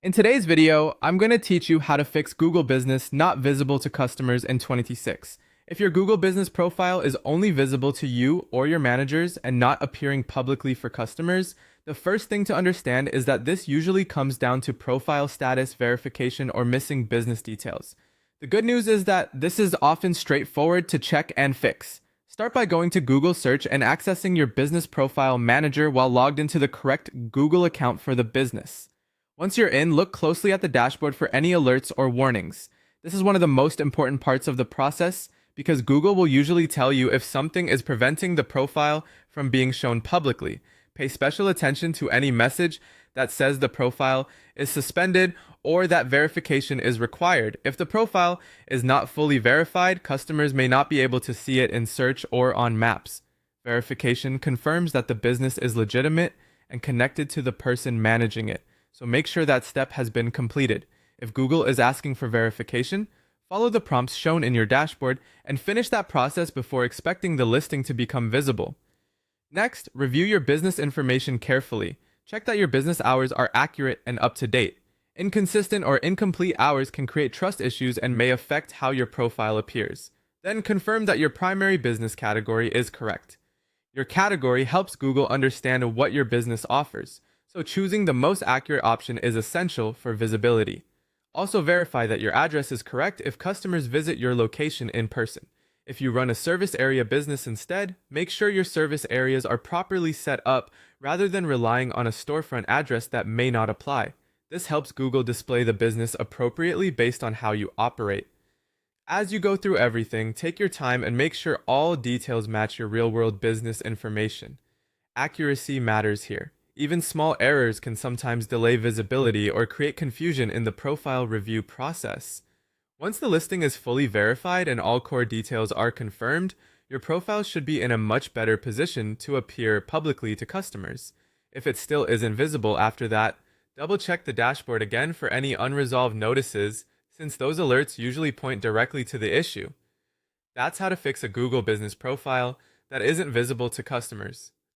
In today's video, I'm going to teach you how to fix Google Business not visible to customers in 2026. If your Google Business profile is only visible to you or your managers and not appearing publicly for customers, the first thing to understand is that this usually comes down to profile status verification or missing business details. The good news is that this is often straightforward to check and fix. Start by going to Google Search and accessing your business profile manager while logged into the correct Google account for the business. Once you're in, look closely at the dashboard for any alerts or warnings. This is one of the most important parts of the process because Google will usually tell you if something is preventing the profile from being shown publicly. Pay special attention to any message that says the profile is suspended or that verification is required. If the profile is not fully verified, customers may not be able to see it in search or on maps. Verification confirms that the business is legitimate and connected to the person managing it. So make sure that step has been completed. If Google is asking for verification, follow the prompts shown in your dashboard and finish that process before expecting the listing to become visible. Next, review your business information carefully. Check that your business hours are accurate and up to date. Inconsistent or incomplete hours can create trust issues and may affect how your profile appears. Then confirm that your primary business category is correct. Your category helps Google understand what your business offers, so choosing the most accurate option is essential for visibility. Also verify that your address is correct if customers visit your location in person. If you run a service area business instead, make sure your service areas are properly set up rather than relying on a storefront address that may not apply. This helps Google display the business appropriately based on how you operate. As you go through everything, take your time and make sure all details match your real-world business information. Accuracy matters here. Even small errors can sometimes delay visibility or create confusion in the profile review process. Once the listing is fully verified and all core details are confirmed, your profile should be in a much better position to appear publicly to customers. If it still isn't visible after that, double-check the dashboard again for any unresolved notices, since those alerts usually point directly to the issue. That's how to fix a Google Business profile that isn't visible to customers.